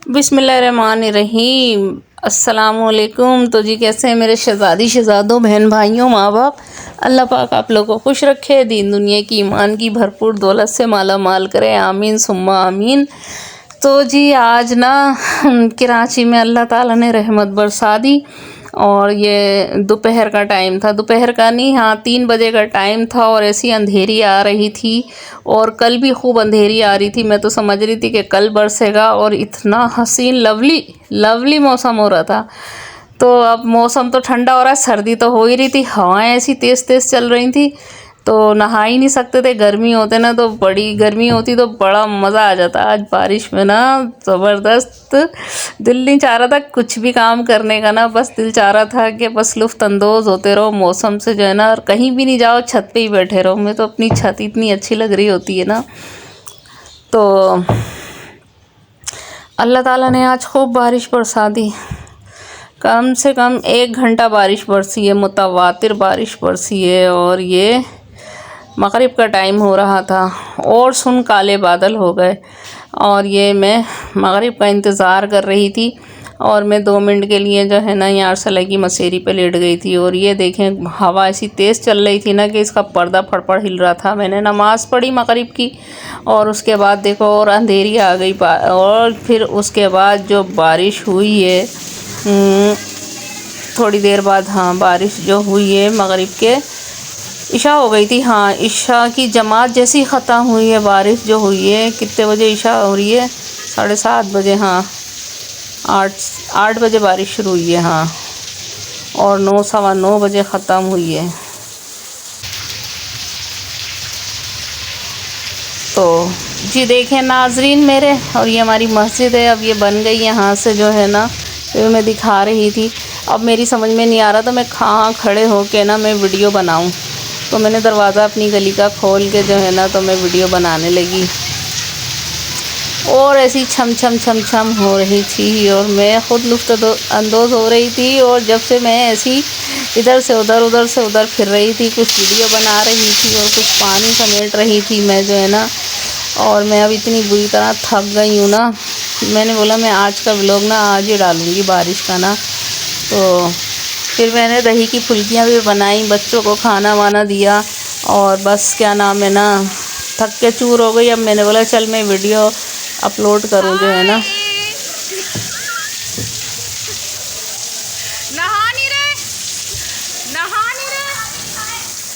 बिस्मिल्लाहिर्रहमानिर्रहीम। अस्सलामुअलैकुम। तो जी कैसे हैं मेरे शहज़ादी शहज़ादों, बहन भाइयों, माँ बाप। अल्लाह पाक आप लोगों को खुश रखे, दीन दुनिया की ईमान की भरपूर दौलत से माला माल करे, आमीन सुम्मा आमीन। तो जी आज ना कराची में अल्लाह ताला ने रहमत बरसा दी और ये दोपहर का टाइम था, दोपहर का नहीं, हाँ 3 बजे का टाइम था और ऐसी अंधेरी आ रही थी और कल भी खूब अंधेरी आ रही थी। मैं तो समझ रही थी कि कल बरसेगा और इतना हसीन लवली लवली मौसम हो रहा था। तो अब मौसम तो ठंडा हो रहा है, सर्दी तो हो ही रही थी, हवाएं ऐसी तेज़ तेज़ चल रही थी तो नहा ही नहीं सकते थे। गर्मी होते ना तो बड़ी गर्मी होती तो बड़ा मज़ा आ जाता। आज बारिश में ना ज़बरदस्त दिल नहीं चाह रहा था कुछ भी काम करने का ना, बस दिल चाह रहा था कि बस लुफ्त अंदोज़ होते रहो मौसम से, जो है ना, और कहीं भी नहीं जाओ, छत पे ही बैठे रहो। मैं तो अपनी छत इतनी अच्छी लग रही होती है ना। तो अल्लाह ताला ने आज खूब बारिश बरसा दी, कम से कम 1 घंटा बारिश बरसी है, मुतवातिर बारिश बरसी है। और ये मगरिब का टाइम हो रहा था और सुन काले बादल हो गए और ये मैं मगरिब का इंतज़ार कर रही थी और मैं 2 मिनट के लिए जो है ना यहाँ अरसला की मसेरी पे लेट गई थी। और ये देखें हवा ऐसी तेज़ चल रही थी ना कि इसका पर्दा फड़फड़ हिल रहा था। मैंने नमाज़ पढ़ी मगरिब की और उसके बाद देखो और अंधेरी आ गई और फिर उसके बाद जो बारिश हुई है थोड़ी देर बाद, हाँ बारिश जो हुई है मगरिब के इशा हो गई थी, हाँ इशा की जमात जैसी ख़त्म हुई है बारिश जो हुई है। कितने बजे इशा हो रही है? 7:30 बजे, हाँ 8 बजे बारिश शुरू हुई है, हाँ, और 9 सवा 9 बजे ख़त्म हुई है। तो जी देखें नाजरीन मेरे, और ये हमारी मस्जिद है, अब ये बन गई यहाँ से जो है ना, तो मैं दिखा रही थी। अब मेरी समझ में नहीं आ रहा था मैं कहाँ खड़े होके ना मैं वीडियो बनाऊँ, तो मैंने दरवाज़ा अपनी गली का खोल के जो है ना तो मैं वीडियो बनाने लगी और ऐसी छम छम छम छम हो रही थी और मैं ख़ुद लुत्फ़ अंदोज़ हो रही थी। और जब से मैं ऐसी इधर से उधर फिर रही थी, कुछ वीडियो बना रही थी और कुछ पानी समेट रही थी मैं जो है ना। और मैं अब इतनी बुरी तरह थक गई हूँ ना, मैंने बोला मैं आज का व्लॉग ना आज ही डालूँगी बारिश का ना। तो फिर मैंने दही की फुल्कियाँ भी बनाई, बच्चों को खाना वाना दिया और बस क्या नाम है ना, थक के चूर हो गई। अब मैंने बोला चल मैं वीडियो अपलोड करूँ जो है ना। नहा नहीं रहे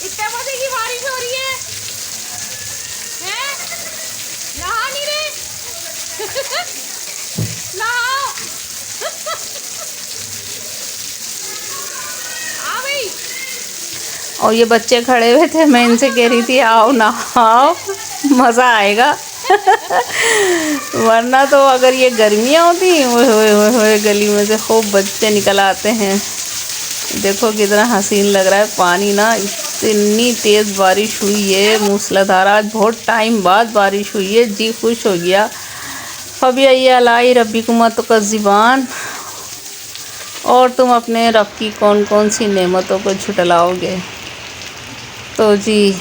इतने बजे की बारिश हो रही है, हैं? नहा नहीं रहे नहाओ आ भाई। और ये बच्चे खड़े हुए थे, मैं इनसे कह रही थी आओ नहाओ मज़ा आएगा वरना तो अगर ये गर्मियाँ होती ओए गली में से खूब बच्चे निकल आते हैं। देखो कितना हसीन लग रहा है पानी ना, इतनी तेज़ बारिश हुई है मूसलाधार, आज बहुत टाइम बाद बारिश हुई है, जी खुश हो गया। फबियाई अलाई रब्बिकुमा तुकज़्ज़िबान, और तुम अपने रब की कौन कौन सी नेमतों को झुटलाओगे। तो जी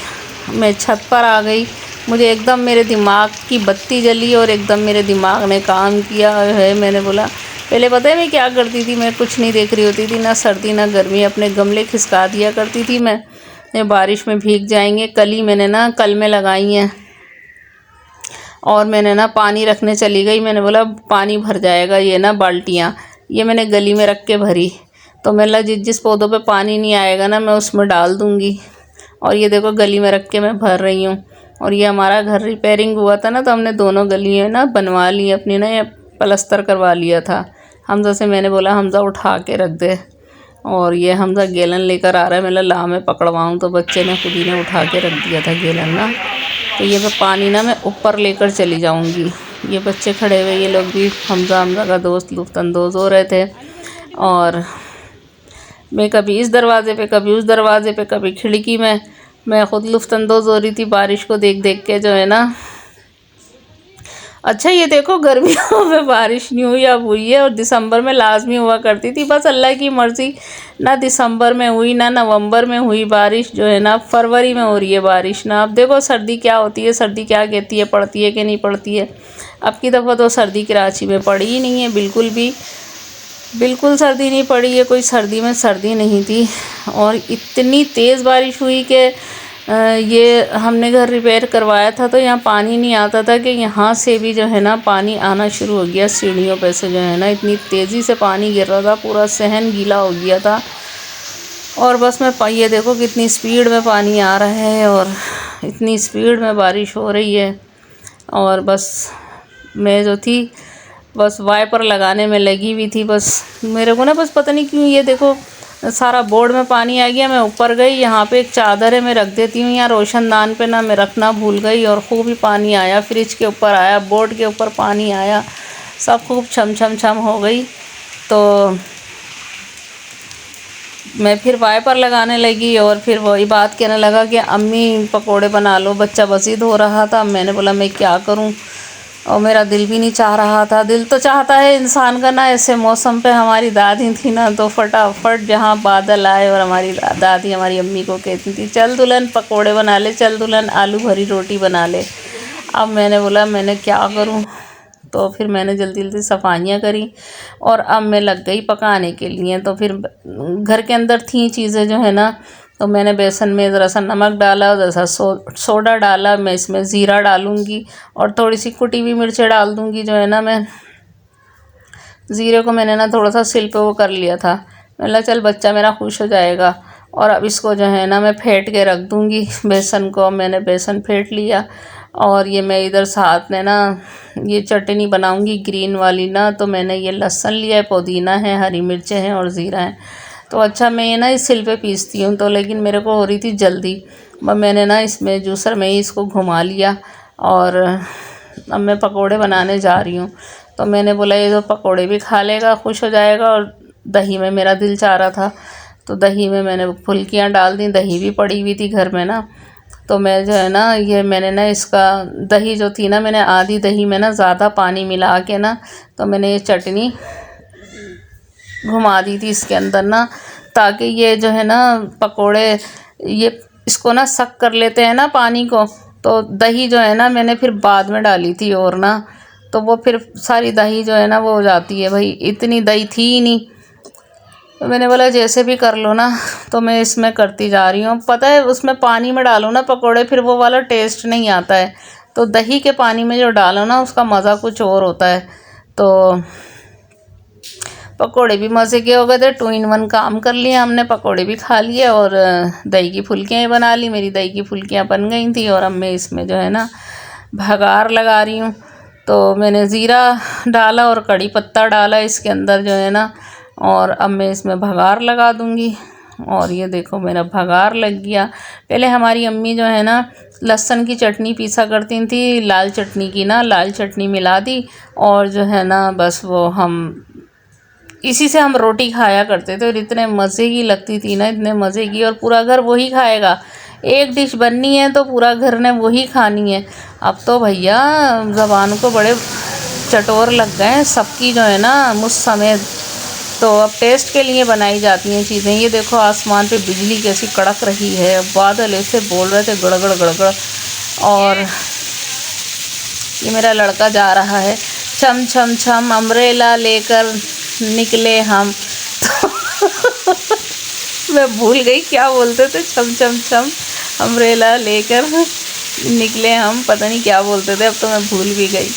मैं छत पर आ गई, मुझे एकदम मेरे दिमाग की बत्ती जली और एकदम मेरे दिमाग ने काम किया है। मैंने बोला पहले पता है मैं क्या करती थी, मैं कुछ नहीं देख रही होती थी, ना सर्दी ना गर्मी, अपने गमले खिसका दिया करती थी मैं बारिश में भीग जाएंगे। कल में लगाई हैं और मैंने ना पानी रखने चली गई, मैंने बोला पानी भर जाएगा ये ना बाल्टियाँ, ये मैंने गली में रख के भरी। तो मैंने जिस पौधों पे पानी नहीं आएगा ना मैं उसमें डाल दूँगी। और ये देखो गली में रख के मैं भर रही हूँ। और ये हमारा घर रिपेयरिंग हुआ था ना, तो हमने दोनों गलियाँ ना बनवा ली अपनी ना, ये प्लस्तर करवा लिया था। हमज़ा से मैंने बोला हमज़ा उठा के रख दे, और ये हमज़ा गैलन लेकर आ रहा है, मैं ला मैं पकड़वाऊँ, तो बच्चे ने खुद ही ने उठा के रख दिया था गैलन ना। तो ये मैं पानी ना मैं ऊपर लेकर चली जाऊँगी। ये बच्चे खड़े हुए, ये लोग भी हमज़ा का दोस्त लुत्फ़ अंदोज़ हो रहे थे और मैं कभी इस दरवाज़े पे कभी उस दरवाज़े पे कभी खिड़की में, मैं ख़ुद लुत्फ़ अंदोज़ हो रही थी बारिश को देख देख के जो है ना। अच्छा ये देखो गर्मियों में बारिश नहीं हुई, अब हुई है, और दिसंबर में लाजमी हुआ करती थी, बस अल्लाह की मर्ज़ी, ना दिसंबर में हुई ना नवंबर में हुई बारिश जो है ना, फरवरी में हो रही है बारिश ना। अब देखो सर्दी क्या होती है, सर्दी क्या कहती है, पड़ती है कि नहीं पड़ती है। अब की दफ़ा तो सर्दी कराची में पड़ी ही नहीं है, बिल्कुल सर्दी नहीं पड़ी है, कोई सर्दी में सर्दी नहीं थी। और इतनी तेज़ बारिश हुई कि ये हमने घर रिपेयर करवाया था तो यहाँ पानी नहीं आता था कि यहाँ से भी जो है ना पानी आना शुरू हो गया। सीढ़ियों पे से जो है ना इतनी तेज़ी से पानी गिर रहा था, पूरा सहन गीला हो गया था। और बस मैं ये देखो कितनी स्पीड में पानी आ रहा है और इतनी स्पीड में बारिश हो रही है। और बस मैं जो थी बस वाइपर लगाने में लगी हुई थी। बस मेरे को ना बस पता नहीं क्यों ये देखो सारा बोर्ड में पानी आ गया। मैं ऊपर गई, यहाँ पे एक चादर है मैं रख देती हूँ, यहाँ रोशनदान पे ना मैं रखना भूल गई और खूब ही पानी आया। फ्रिज के ऊपर आया, बोर्ड के ऊपर पानी आया, सब खूब छम छम छम हो गई। तो मैं फिर वाइपर लगाने लगी और फिर वही बात कहने लगा कि अम्मी पकोड़े बना लो। बच्चा बसीद हो रहा था, मैंने बोला मैं क्या करूं, और मेरा दिल भी नहीं चाह रहा था। दिल तो चाहता है इंसान का ना, ऐसे मौसम पे हमारी दादी थी ना तो फटाफट जहाँ बादल आए और हमारी दादी हमारी अम्मी को कहती थी चल दुल्हन पकोड़े बना ले, चल दुल्हन आलू भरी रोटी बना ले। अब मैंने बोला मैंने क्या करूं, तो फिर मैंने जल्दी जल्दी सफाइयाँ करी और अब मैं लग गई पकाने के लिए। तो फिर घर के अंदर थी चीज़ें जो है ना, तो मैंने बेसन में ज़रा सा नमक डाला, ज़रा सा सोडा डाला, मैं इसमें ज़ीरा डालूँगी और थोड़ी सी कुटी हुई मिर्चें डाल दूँगी। जो है ना मैं ज़ीरे को मैंने ना थोड़ा सा सिल पे वो कर लिया था, मैंने चल बच्चा मेरा खुश हो जाएगा। और अब इसको जो है ना मैं फेंट के रख दूँगी बेसन को। मैंने बेसन फेंट लिया और ये मैं इधर साथ में ना ये चटनी बनाऊँगी ग्रीन वाली ना। तो मैंने ये लहसुन लिया है, पुदीना है, हरी मिर्चें हैं और ज़ीरा है। तो अच्छा मैं ये ना इस सिल पे पीसती हूँ, तो लेकिन मेरे को हो रही थी जल्दी, मैंने ना इसमें जूसर में ही इसको घुमा लिया और अब मैं पकोड़े बनाने जा रही हूँ। तो मैंने बोला ये तो पकोड़े भी खा लेगा, खुश हो जाएगा। और दही में मेरा दिल चाह रहा था तो दही में मैंने फुल्कियाँ डाल दी, दही भी पड़ी हुई थी घर में ना। तो मैं जो है ना ये मैंने ना इसका दही जो थी ना, मैंने आधी दही में ना ज़्यादा पानी मिला के ना तो मैंने ये चटनी घुमा दी थी इसके अंदर ना, ताकि ये जो है ना पकोड़े ये इसको ना सक कर लेते हैं ना पानी को। तो दही जो है ना मैंने फिर बाद में डाली थी और ना तो वो फिर सारी दही जो है ना वो हो जाती है, भाई इतनी दही थी ही नहीं। तो मैंने बोला जैसे भी कर लो ना, तो मैं इसमें करती जा रही हूँ। पता है उसमें पानी में डालो ना पकोड़े फिर वो वाला टेस्ट नहीं आता है, तो दही के पानी में जो डालो ना उसका मज़ा कुछ और होता है। तो पकोड़े भी मज़े के हो गए थे, 2 in 1 काम कर लिया हमने, पकोड़े भी खा लिए और दही की फुल्कियाँ ही बना ली। मेरी दही की फुल्कियाँ बन गई थी और अब मैं इसमें जो है ना भगार लगा रही हूँ। तो मैंने ज़ीरा डाला और कड़ी पत्ता डाला इसके अंदर जो है ना, और अब मैं इसमें भगार लगा दूँगी। और ये देखो मेरा भगार लग गया। पहले हमारी अम्मी जो है ना लहसुन की चटनी पीसा करती थी, लाल चटनी की ना, लाल चटनी मिला दी और जो है ना बस वो हम इसी से हम रोटी खाया करते थे और इतने मज़े की लगती थी ना, इतने मज़े की। और पूरा घर वही खाएगा, एक डिश बननी है तो पूरा घर ने वही खानी है। अब तो भैया ज़बान को बड़े चटोर लग गए हैं सबकी जो है ना, मुझ समेत। तो अब टेस्ट के लिए बनाई जाती हैं चीज़ें। ये देखो आसमान पे बिजली कैसी कड़क रही है, बादल ऐसे बोल रहे थे गड़गड़ गड़गड़। और ये मेरा लड़का जा रहा है छम छम छम अम्ब्रेला लेकर निकले हम। तो मैं भूल गई क्या बोलते थे, छम छम छम अम्ब्रेला लेकर निकले हम, पता नहीं क्या बोलते थे, अब तो मैं भूल भी गई।